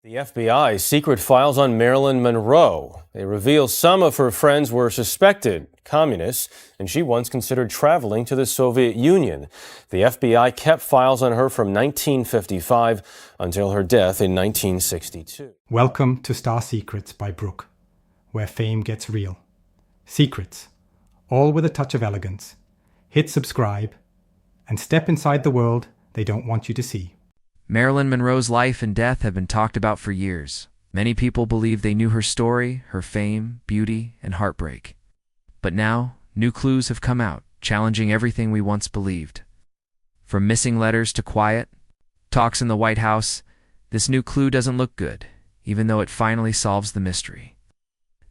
The FBI's secret files on Marilyn Monroe. They reveal some of her friends were suspected communists, and she once considered traveling to the Soviet Union. The FBI kept files on her from 1955 until her death in 1962. Welcome to Star Secrets by Brooke, where fame gets real. Secrets, all with a touch of elegance. Hit subscribe and step inside the world they don't want you to see. Marilyn Monroe's life and death have been talked about for years. Many people believe they knew her story, her fame, beauty, and heartbreak. But now, new clues have come out, challenging everything we once believed. From missing letters to quiet talks in the White House, this new clue doesn't look good, even though it finally solves the mystery.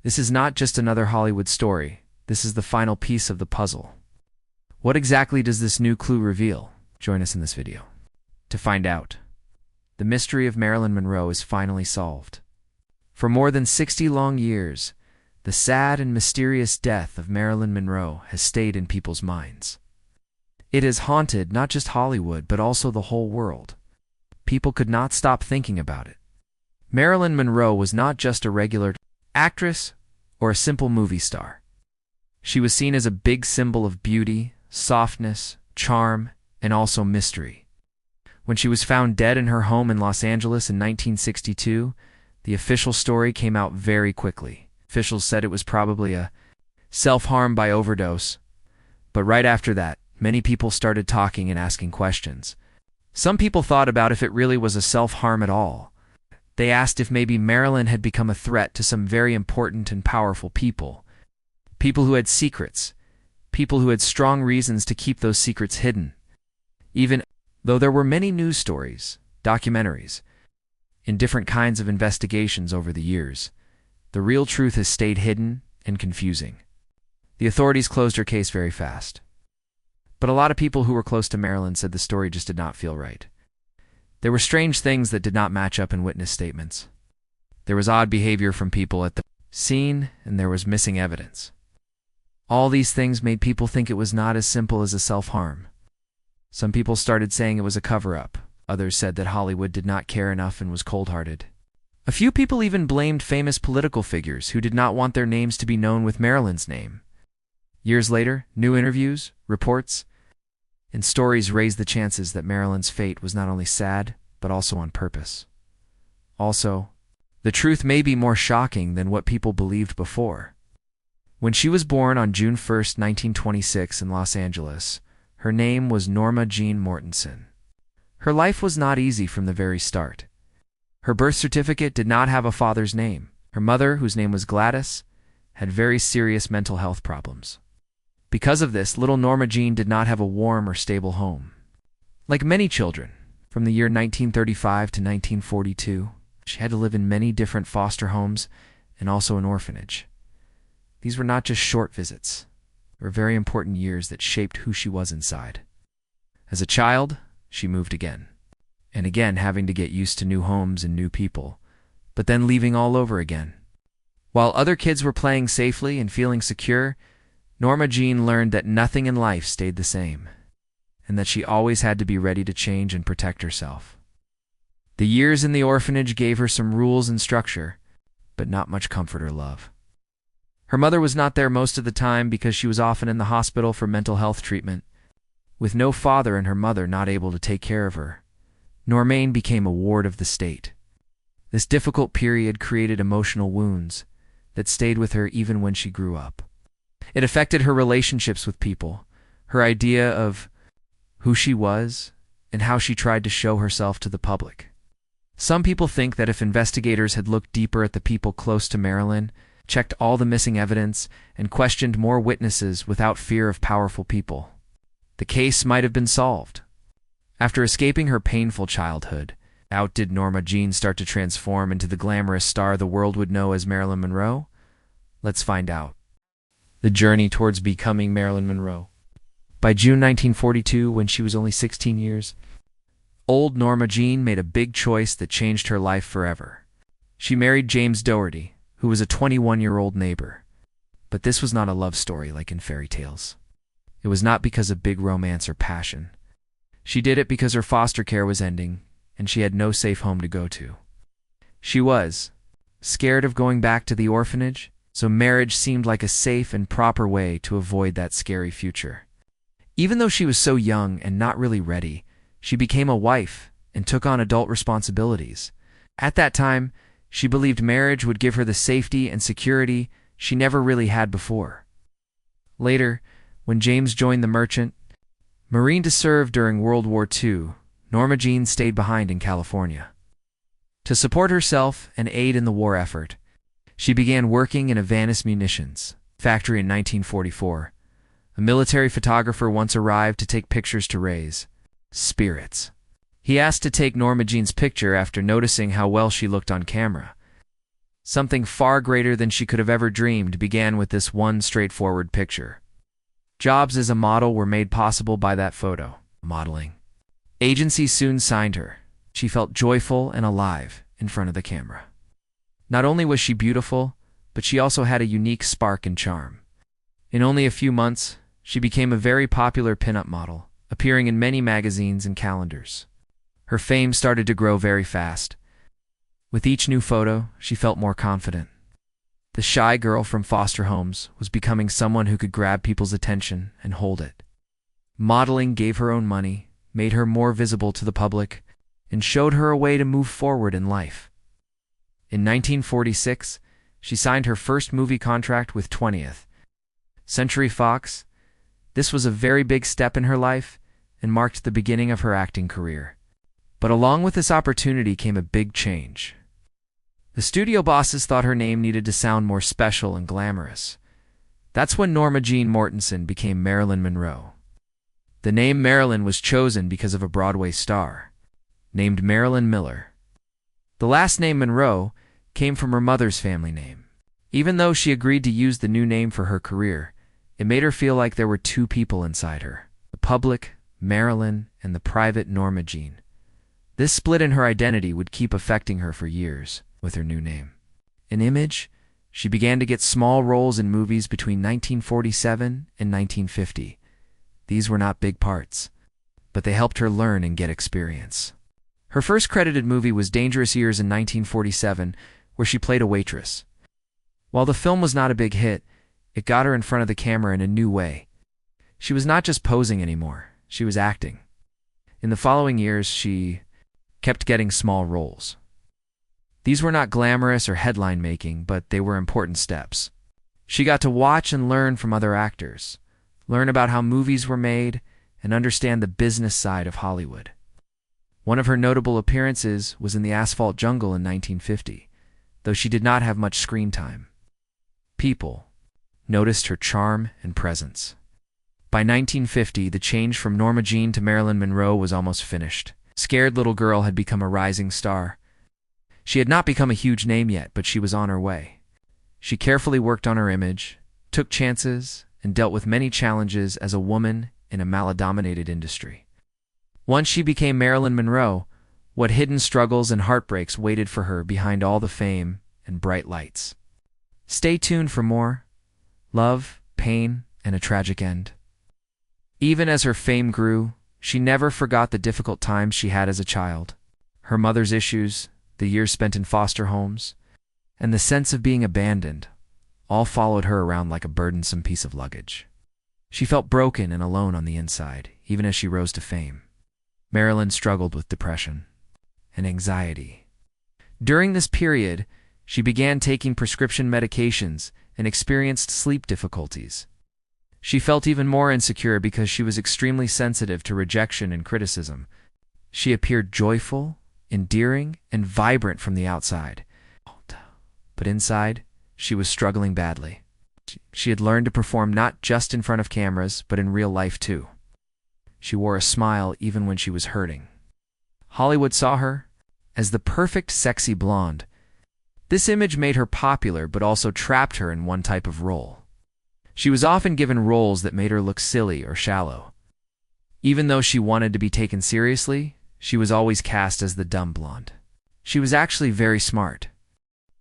This is not just another Hollywood story. This is the final piece of the puzzle. What exactly does this new clue reveal? Join us in this video to find out. The mystery of Marilyn Monroe is finally solved. For more than 60 long years, the sad and mysterious death of Marilyn Monroe has stayed in people's minds. It has haunted not just Hollywood, but also the whole world. People could not stop thinking about it. Marilyn Monroe was not just a regular actress or a simple movie star. She was seen as a big symbol of beauty, softness, charm, and also mystery. When she was found dead in her home in Los Angeles in 1962, the official story came out very quickly. Officials said it was probably a self-harm by overdose. But right after that, many people started talking and asking questions. Some people thought about if it really was a self-harm at all. They asked if maybe Marilyn had become a threat to some very important and powerful people. People who had secrets. People who had strong reasons to keep those secrets hidden. Even though there were many news stories, documentaries, and different kinds of investigations over the years, the real truth has stayed hidden and confusing. The authorities closed her case very fast. But a lot of people who were close to Marilyn said the story just did not feel right. There were strange things that did not match up in witness statements. There was odd behavior from people at the scene, and there was missing evidence. All these things made people think it was not as simple as a self-harm. Some people started saying it was a cover-up. Others said that Hollywood did not care enough and was cold-hearted. A few people even blamed famous political figures who did not want their names to be known with Marilyn's name. Years later, new interviews, reports, and stories raised the chances that Marilyn's fate was not only sad, but also on purpose. Also, the truth may be more shocking than what people believed before. When she was born on June 1st, 1926 in Los Angeles, her name was Norma Jean Mortensen. Her life was not easy from the very start. Her birth certificate did not have a father's name. Her mother, whose name was Gladys, had very serious mental health problems. Because of this, little Norma Jean did not have a warm or stable home. Like many children, from the year 1935 to 1942, she had to live in many different foster homes and also an orphanage. These were not just short visits. They were very important years that shaped who she was inside. As a child, she moved again, and again having to get used to new homes and new people, but then leaving all over again. While other kids were playing safely and feeling secure, Norma Jean learned that nothing in life stayed the same, and that she always had to be ready to change and protect herself. The years in the orphanage gave her some rules and structure, but not much comfort or love. Her mother was not there most of the time because she was often in the hospital for mental health treatment. With no father and her mother not able to take care of her, Normaine became a ward of the state. This difficult period created emotional wounds that stayed with her even when she grew up. It affected her relationships with people, her idea of who she was, and how she tried to show herself to the public. Some people think that if investigators had looked deeper at the people close to Marilyn, checked all the missing evidence, and questioned more witnesses without fear of powerful people, the case might have been solved. After escaping her painful childhood, how did Norma Jean start to transform into the glamorous star the world would know as Marilyn Monroe? Let's find out. The journey towards becoming Marilyn Monroe. By June 1942, when she was only 16 years old, Norma Jean made a big choice that changed her life forever. She married James Dougherty, who was a 21-year-old neighbor. But this was not a love story like in fairy tales. It was not because of big romance or passion. She did it because her foster care was ending, and she had no safe home to go to. She was scared of going back to the orphanage, so marriage seemed like a safe and proper way to avoid that scary future. Even though she was so young and not really ready, she became a wife and took on adult responsibilities. At that time, she believed marriage would give her the safety and security she never really had before. Later, when James joined the Merchant Marine to serve during World War II, Norma Jean stayed behind in California. To support herself and aid in the war effort, she began working in a Vanis munitions factory in 1944. A military photographer once arrived to take pictures to raise spirits. He asked to take Norma Jean's picture after noticing how well she looked on camera. Something far greater than she could have ever dreamed began with this one straightforward picture. Jobs as a model were made possible by that photo. Modeling agencies soon signed her. She felt joyful and alive in front of the camera. Not only was she beautiful, but she also had a unique spark and charm. In only a few months, she became a very popular pinup model, appearing in many magazines and calendars. Her fame started to grow very fast. With each new photo, she felt more confident. The shy girl from foster homes was becoming someone who could grab people's attention and hold it. Modeling gave her own money, made her more visible to the public, and showed her a way to move forward in life. In 1946, she signed her first movie contract with 20th Century Fox. This was a very big step in her life and marked the beginning of her acting career. But along with this opportunity came a big change. The studio bosses thought her name needed to sound more special and glamorous. That's when Norma Jean Mortensen became Marilyn Monroe. The name Marilyn was chosen because of a Broadway star named Marilyn Miller. The last name Monroe came from her mother's family name. Even though she agreed to use the new name for her career, it made her feel like there were two people inside her: the public, Marilyn, and the private Norma Jean. This split in her identity would keep affecting her for years with her new name. In Image, she began to get small roles in movies between 1947 and 1950. These were not big parts, but they helped her learn and get experience. Her first credited movie was Dangerous Years in 1947, where she played a waitress. While the film was not a big hit, it got her in front of the camera in a new way. She was not just posing anymore, she was acting. In the following years, she kept getting small roles. These were not glamorous or headline-making, but they were important steps. She got to watch and learn from other actors, learn about how movies were made, and understand the business side of Hollywood. One of her notable appearances was in The Asphalt Jungle in 1950, though she did not have much screen time. People noticed her charm and presence. By 1950, the change from Norma Jean to Marilyn Monroe was almost finished. Scared Little Girl had become a rising star. She had not become a huge name yet, but she was on her way. She carefully worked on her image, took chances, and dealt with many challenges as a woman in a male-dominated industry. Once she became Marilyn Monroe, what hidden struggles and heartbreaks waited for her behind all the fame and bright lights. Stay tuned for more love, pain, and a tragic end. Even as her fame grew, she never forgot the difficult times she had as a child. Her mother's issues, the years spent in foster homes, and the sense of being abandoned all followed her around like a burdensome piece of luggage. She felt broken and alone on the inside, even as she rose to fame. Marilyn struggled with depression and anxiety. During this period, she began taking prescription medications and experienced sleep difficulties. She felt even more insecure because she was extremely sensitive to rejection and criticism. She appeared joyful, endearing, and vibrant from the outside. But inside, she was struggling badly. She had learned to perform not just in front of cameras, but in real life too. She wore a smile even when she was hurting. Hollywood saw her as the perfect sexy blonde. This image made her popular but also trapped her in one type of role. She was often given roles that made her look silly or shallow. Even though she wanted to be taken seriously, she was always cast as the dumb blonde. She was actually very smart.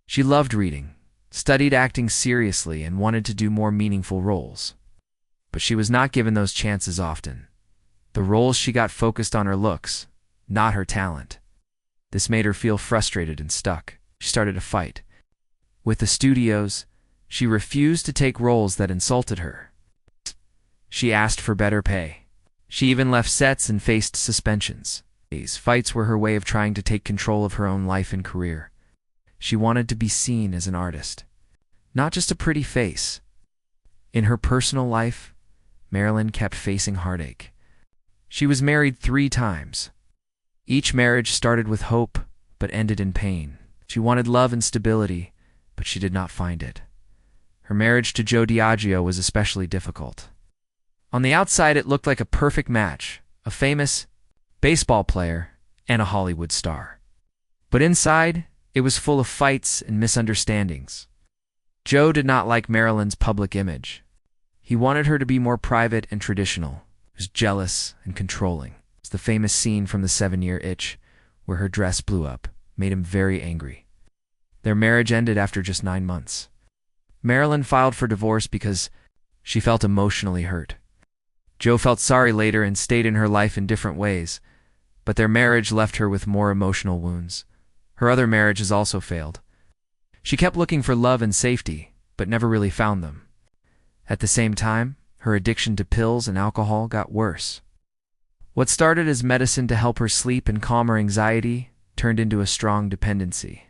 She loved reading, studied acting seriously, and wanted to do more meaningful roles. But she was not given those chances often. The roles she got focused on her looks, not her talent. This made her feel frustrated and stuck. she started a fight. With the studios, she refused to take roles that insulted her. She asked for better pay. She even left sets and faced suspensions. These fights were her way of trying to take control of her own life and career. She wanted to be seen as an artist, not just a pretty face. In her personal life, Marilyn kept facing heartache. She was married 3 times. Each marriage started with hope, but ended in pain. She wanted love and stability, but she did not find it. Her marriage to Joe Diageo was especially difficult. On the outside, it looked like a perfect match, a famous baseball player and a Hollywood star. But inside, it was full of fights and misunderstandings. Joe did not like Marilyn's public image. He wanted her to be more private and traditional. He was jealous and controlling. It's the famous scene from The 7-Year Itch, where her dress blew up, made him very angry. Their marriage ended after just 9 months. Marilyn filed for divorce because she felt emotionally hurt. Joe felt sorry later and stayed in her life in different ways, but their marriage left her with more emotional wounds. Her other marriages also failed. She kept looking for love and safety, but never really found them. At the same time, her addiction to pills and alcohol got worse. What started as medicine to help her sleep and calm her anxiety turned into a strong dependency.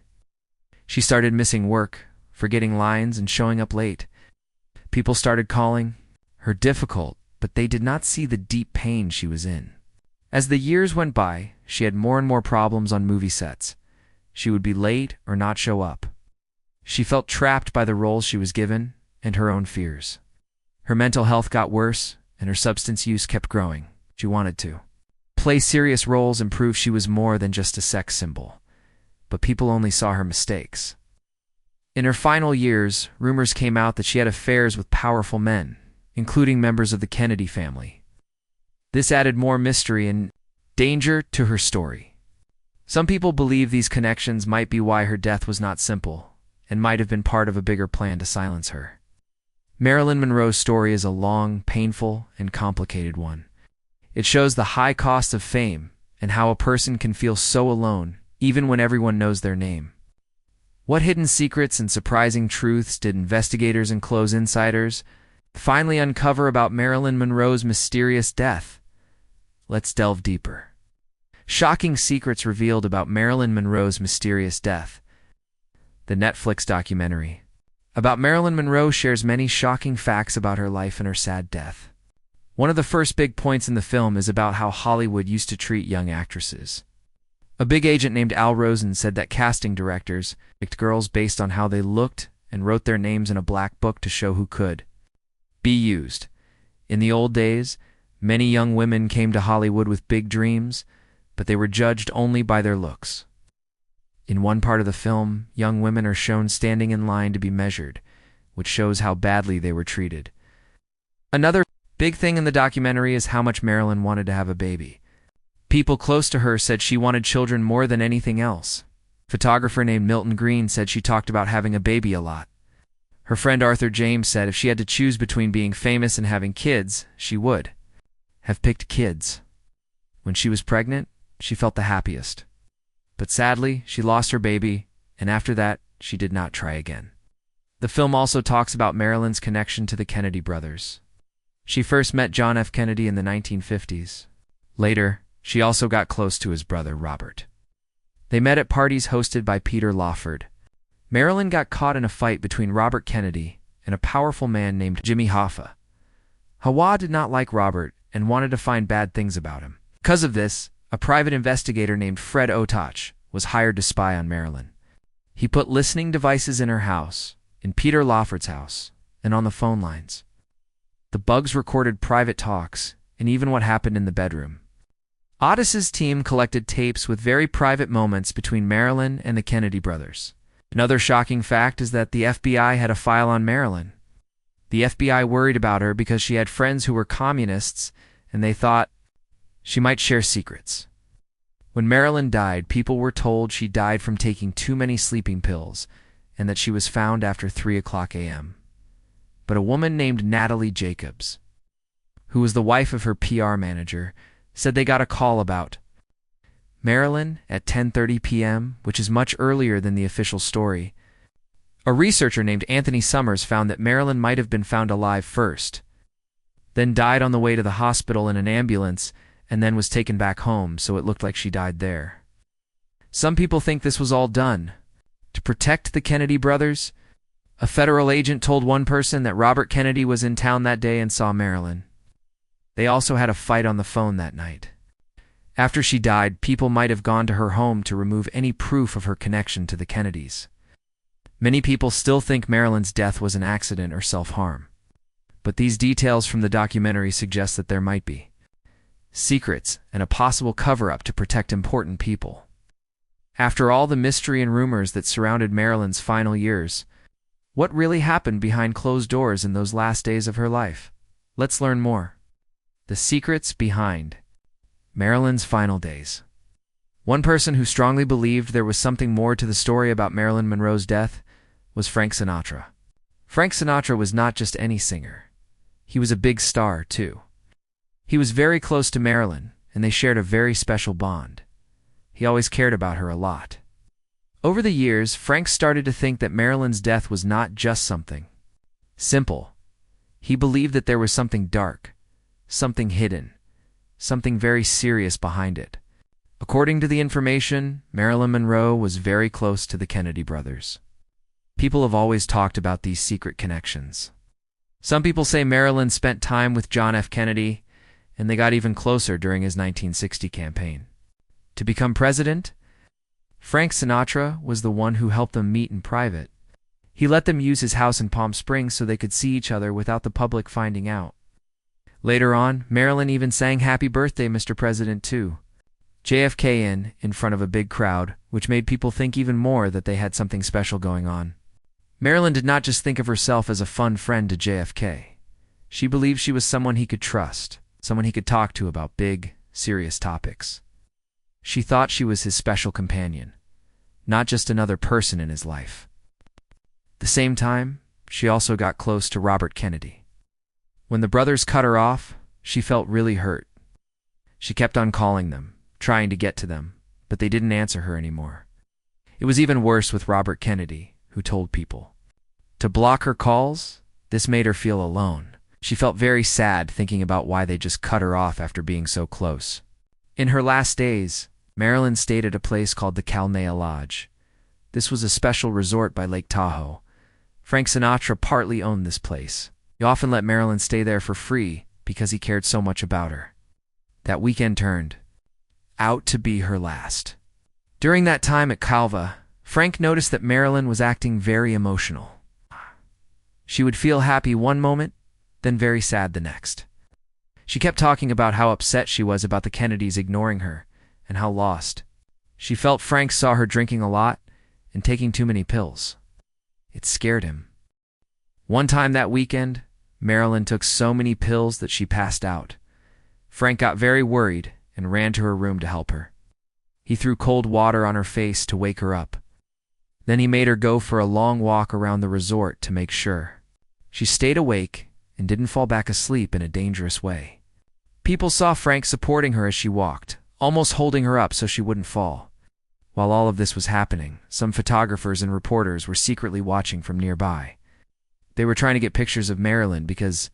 She started missing work, forgetting lines, and showing up late. People started calling her difficult, but they did not see the deep pain she was in. As the years went by, she had more and more problems on movie sets. She would be late or not show up. She felt trapped by the roles she was given and her own fears. Her mental health got worse, and her substance use kept growing. She wanted to play serious roles and prove she was more than just a sex symbol. But people only saw her mistakes. In her final years, rumors came out that she had affairs with powerful men, including members of the Kennedy family. This added more mystery and danger to her story. Some people believe these connections might be why her death was not simple, and might have been part of a bigger plan to silence her. Marilyn Monroe's story is a long, painful, and complicated one. It shows the high cost of fame and how a person can feel so alone, even when everyone knows their name. What hidden secrets and surprising truths did investigators and close insiders finally uncover about Marilyn Monroe's mysterious death? Let's delve deeper. Shocking secrets revealed about Marilyn Monroe's mysterious death. The Netflix documentary about Marilyn Monroe shares many shocking facts about her life and her sad death. One of the first big points in the film is about how Hollywood used to treat young actresses. A big agent named Al Rosen said that casting directors picked girls based on how they looked and wrote their names in a black book to show who could be used. In the old days, many young women came to Hollywood with big dreams, but they were judged only by their looks. In one part of the film, young women are shown standing in line to be measured, which shows how badly they were treated. Another big thing in the documentary is how much Marilyn wanted to have a baby. People close to her said she wanted children more than anything else. A photographer named Milton Green said she talked about having a baby a lot. Her friend Arthur James said if she had to choose between being famous and having kids, she would have picked kids. When she was pregnant, she felt the happiest. But sadly, she lost her baby, and after that, she did not try again. The film also talks about Marilyn's connection to the Kennedy brothers. She first met John F. Kennedy in the 1950s. Later, she also got close to his brother, Robert. They met at parties hosted by Peter Lawford. Marilyn got caught in a fight between Robert Kennedy and a powerful man named Jimmy Hoffa. Hawa did not like Robert and wanted to find bad things about him. Because of this, a private investigator named Fred Otach was hired to spy on Marilyn. He put listening devices in her house, in Peter Lawford's house, and on the phone lines. The bugs recorded private talks and even what happened in the bedroom. Otis's team collected tapes with very private moments between Marilyn and the Kennedy brothers. Another shocking fact is that the FBI had a file on Marilyn. The FBI worried about her because she had friends who were communists, and they thought she might share secrets. When Marilyn died, people were told she died from taking too many sleeping pills and that she was found after 3 o'clock a.m. But a woman named Natalie Jacobs, who was the wife of her PR manager, said they got a call about Marilyn at 10:30 p.m., which is much earlier than the official story. A researcher named Anthony Summers found that Marilyn might have been found alive first, then died on the way to the hospital in an ambulance, and then was taken back home, so it looked like she died there. Some people think this was all done to protect the Kennedy brothers. A federal agent told one person that Robert Kennedy was in town that day and saw Marilyn. They also had a fight on the phone that night. After she died, people might have gone to her home to remove any proof of her connection to the Kennedys. Many people still think Marilyn's death was an accident or self-harm. But these details from the documentary suggest that there might be secrets and a possible cover-up to protect important people. After all the mystery and rumors that surrounded Marilyn's final years, what really happened behind closed doors in those last days of her life? Let's learn more. The secrets behind Marilyn's final days. One person who strongly believed there was something more to the story about Marilyn Monroe's death was Frank Sinatra. Frank Sinatra was not just any singer. He was a big star, too. He was very close to Marilyn, and they shared a very special bond. He always cared about her a lot. Over the years, Frank started to think that Marilyn's death was not just something simple. He believed that there was something dark, something hidden, something very serious behind it. According to the information, Marilyn Monroe was very close to the Kennedy brothers. People have always talked about these secret connections. Some people say Marilyn spent time with John F. Kennedy, and they got even closer during his 1960 campaign. To become president, Frank Sinatra was the one who helped them meet in private. He let them use his house in Palm Springs so they could see each other without the public finding out. Later on, Marilyn even sang "Happy Birthday, Mr. President" too. JFK in front of a big crowd, which made people think even more that they had something special going on. Marilyn did not just think of herself as a fun friend to JFK. She believed she was someone he could trust, someone he could talk to about big, serious topics. She thought she was his special companion, not just another person in his life. At the same time, she also got close to Robert Kennedy. When the brothers cut her off, she felt really hurt. She kept on calling them, trying to get to them, but they didn't answer her anymore. It was even worse with Robert Kennedy, who told people to block her calls. This made her feel alone. She felt very sad thinking about why they just cut her off after being so close. In her last days, Marilyn stayed at a place called the Kalnea Lodge. This was a special resort by Lake Tahoe. Frank Sinatra partly owned this place. He often let Marilyn stay there for free because he cared so much about her. That weekend turned out to be her last. During that time at Calva, Frank noticed that Marilyn was acting very emotional. She would feel happy one moment, then very sad the next. She kept talking about how upset she was about the Kennedys ignoring her, and how lost. She felt Frank saw her drinking a lot and taking too many pills. It scared him. One time that weekend, Marilyn took so many pills that she passed out. Frank got very worried and ran to her room to help her. He threw cold water on her face to wake her up. Then he made her go for a long walk around the resort to make sure she stayed awake and didn't fall back asleep in a dangerous way. People saw Frank supporting her as she walked, almost holding her up so she wouldn't fall. While all of this was happening, some photographers and reporters were secretly watching from nearby. They were trying to get pictures of Marilyn because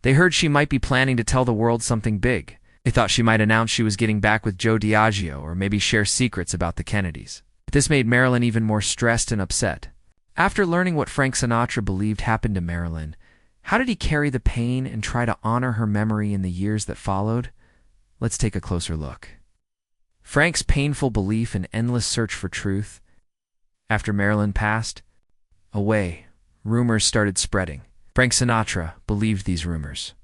they heard she might be planning to tell the world something big. They thought she might announce she was getting back with Joe Diageo or maybe share secrets about the Kennedys. This made Marilyn even more stressed and upset. After learning what Frank Sinatra believed happened to Marilyn, how did he carry the pain and try to honor her memory in the years that followed? Let's take a closer look. Frank's painful belief and endless search for truth. After Marilyn passed away, rumors started spreading. Frank Sinatra believed these rumors.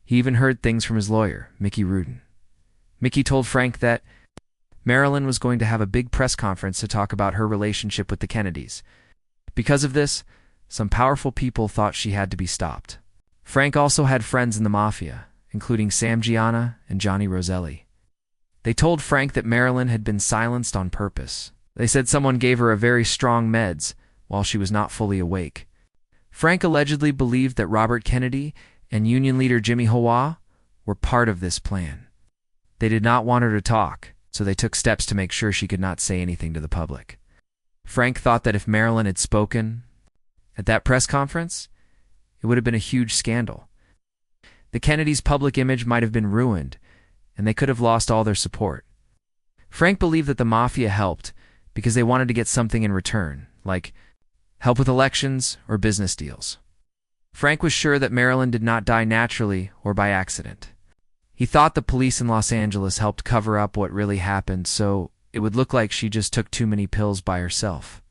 He even heard things from his lawyer, Mickey Rudin. Mickey told Frank that Marilyn was going to have a big press conference to talk about her relationship with the Kennedys. Because of this, some powerful people thought she had to be stopped. Frank also had friends in the mafia, including Sam Gianna and Johnny Roselli. They told Frank that Marilyn had been silenced on purpose. They said someone gave her a very strong meds while she was not fully awake. Frank allegedly believed that Robert Kennedy and Union leader Jimmy Hoffa were part of this plan. They did not want her to talk. so they took steps to make sure she could not say anything to the public. Frank thought that if Marilyn had spoken at that press conference, it would have been a huge scandal. The Kennedys' public image might have been ruined, and they could have lost all their support. Frank believed that the mafia helped because they wanted to get something in return, like help with elections or business deals. Frank was sure that Marilyn did not die naturally or by accident. He thought the police in Los Angeles helped cover up what really happened, so it would look like she just took too many pills by herself.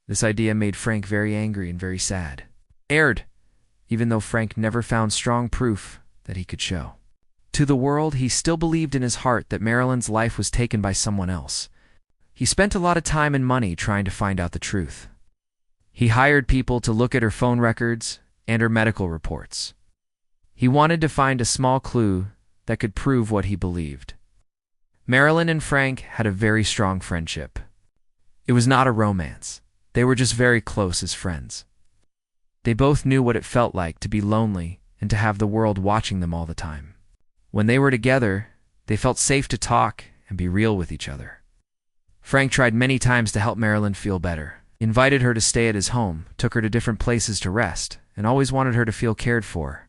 This idea made Frank very angry and very sad. Even though Frank never found strong proof that he could show. To the world, he still believed in his heart that Marilyn's life was taken by someone else. He spent a lot of time and money trying to find out the truth. He hired people to look at her phone records and her medical reports. He wanted to find a small clue that could prove what he believed. Marilyn and Frank had a very strong friendship. It was not a romance. They were just very close as friends. They both knew what it felt like to be lonely and to have the world watching them all the time. When they were together, they felt safe to talk and be real with each other. Frank tried many times to help Marilyn feel better, invited her to stay at his home, took her to different places to rest, and always wanted her to feel cared for.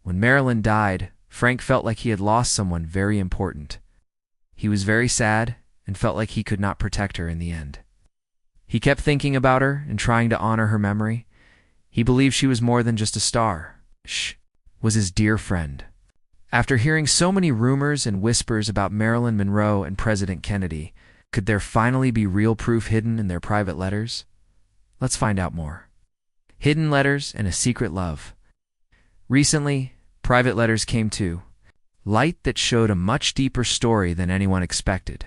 When Marilyn died, Frank felt like he had lost someone very important. He was very sad and felt like he could not protect her in the end. He kept thinking about her and trying to honor her memory. He believed she was more than just a star. She was his dear friend. After hearing so many rumors and whispers about Marilyn Monroe and President Kennedy, could there finally be real proof hidden in their private letters? Let's find out more. Hidden letters and a secret love. Recently, private letters came to light that showed a much deeper story than anyone expected.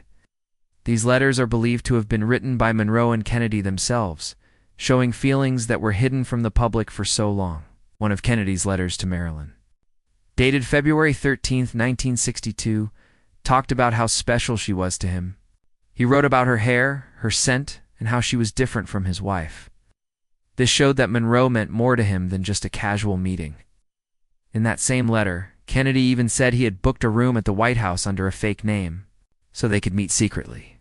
These letters are believed to have been written by Monroe and Kennedy themselves, showing feelings that were hidden from the public for so long. One of Kennedy's letters to Marilyn, dated February 13, 1962, talked about how special she was to him. He wrote about her hair, her scent, and how she was different from his wife. This showed that Monroe meant more to him than just a casual meeting. In that same letter, Kennedy even said he had booked a room at the White House under a fake name, so they could meet secretly.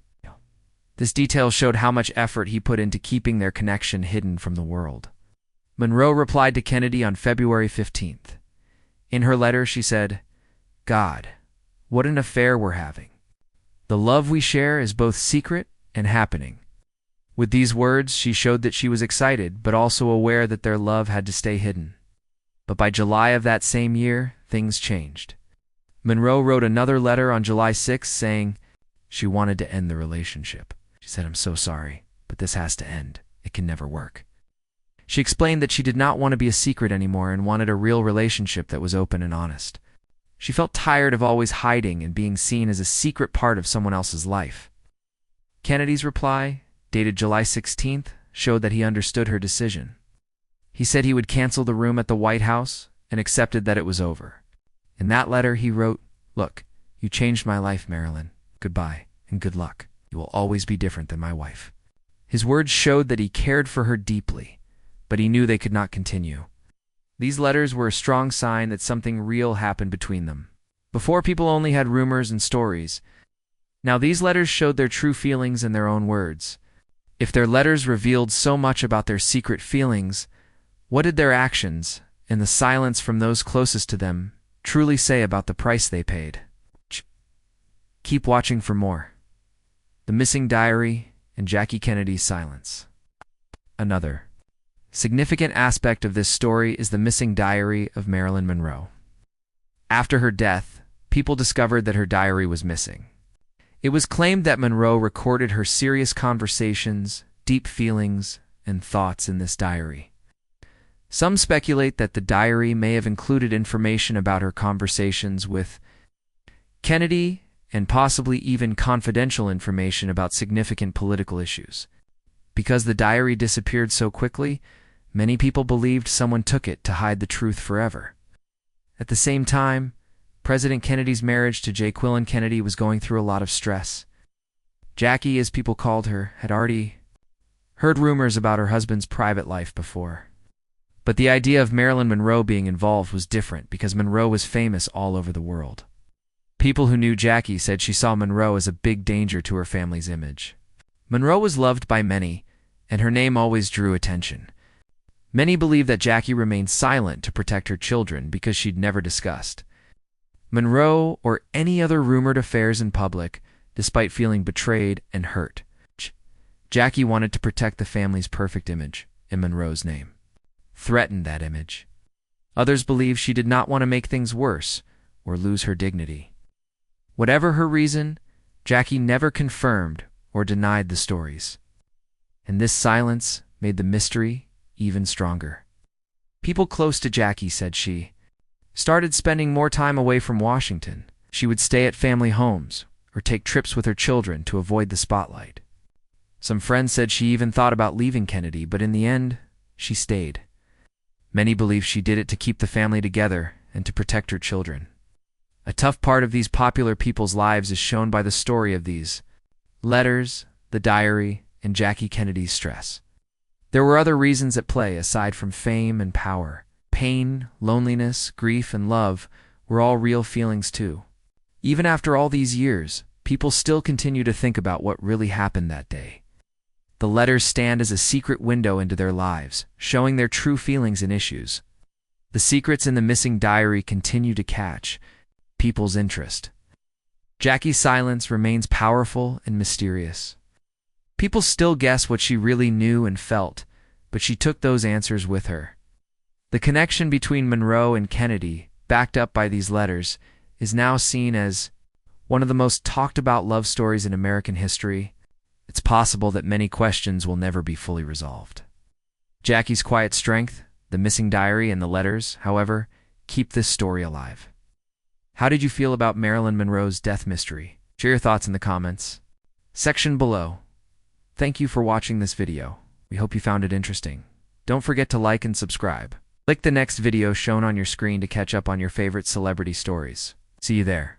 This detail showed how much effort he put into keeping their connection hidden from the world. Monroe replied to Kennedy on February 15th. In her letter, she said, "God, what an affair we're having. The love we share is both secret and happening." With these words, she showed that she was excited, but also aware that their love had to stay hidden. But by July of that same year, things changed. Monroe wrote another letter on July 6th saying she wanted to end the relationship. She said, "I'm so sorry, but this has to end. It can never work." She explained that she did not want to be a secret anymore and wanted a real relationship that was open and honest. She felt tired of always hiding and being seen as a secret part of someone else's life. Kennedy's reply, dated July 16th, showed that he understood her decision. He said he would cancel the room at the White House and accepted that it was over. In that letter, he wrote, "Look, you changed my life, Marilyn. Goodbye and good luck. You will always be different than my wife." His words showed that he cared for her deeply, but he knew they could not continue. These letters were a strong sign that something real happened between them. Before, people only had rumors and stories. Now these letters showed their true feelings in their own words. If their letters revealed so much about their secret feelings, what did their actions, and the silence from those closest to them, truly say about the price they paid? Keep watching for more. The Missing Diary and Jackie Kennedy's Silence. Another significant aspect of this story is the missing diary of Marilyn Monroe. After her death, people discovered that her diary was missing. It was claimed that Monroe recorded her serious conversations, deep feelings, and thoughts in this diary. Some speculate that the diary may have included information about her conversations with Kennedy and possibly even confidential information about significant political issues. Because the diary disappeared so quickly, many people believed someone took it to hide the truth forever. At the same time, President Kennedy's marriage to Jacqueline Kennedy was going through a lot of stress. Jackie, as people called her, had already heard rumors about her husband's private life before. But the idea of Marilyn Monroe being involved was different because Monroe was famous all over the world. People who knew Jackie said she saw Monroe as a big danger to her family's image. Monroe was loved by many, and her name always drew attention. Many believe that Jackie remained silent to protect her children because she'd never discussed Monroe or any other rumored affairs in public, despite feeling betrayed and hurt. Jackie wanted to protect the family's perfect image in Monroe's name, threatened that image. Others believe she did not want to make things worse or lose her dignity. Whatever her reason, Jackie never confirmed or denied the stories. And this silence made the mystery even stronger. People close to Jackie said she started spending more time away from Washington. She would stay at family homes or take trips with her children to avoid the spotlight. Some friends said she even thought about leaving Kennedy, but in the end, she stayed. Many believe she did it to keep the family together and to protect her children. A tough part of these popular people's lives is shown by the story of these letters, the diary, and Jackie Kennedy's stress. There were other reasons at play aside from fame and power. Pain, loneliness, grief, and love were all real feelings too. Even after all these years, people still continue to think about what really happened that day. The letters stand as a secret window into their lives, showing their true feelings and issues. The secrets in the missing diary continue to catch people's interest. Jackie's silence remains powerful and mysterious. People still guess what she really knew and felt, but she took those answers with her. The connection between Monroe and Kennedy, backed up by these letters, is now seen as one of the most talked about love stories in American history. It's possible that many questions will never be fully resolved. Jackie's quiet strength, the missing diary, and the letters, however, keep this story alive. How did you feel about Marilyn Monroe's death mystery? Share your thoughts in the comments section below. Thank you for watching this video. We hope you found it interesting. Don't forget to like and subscribe. Click the next video shown on your screen to catch up on your favorite celebrity stories. See you there.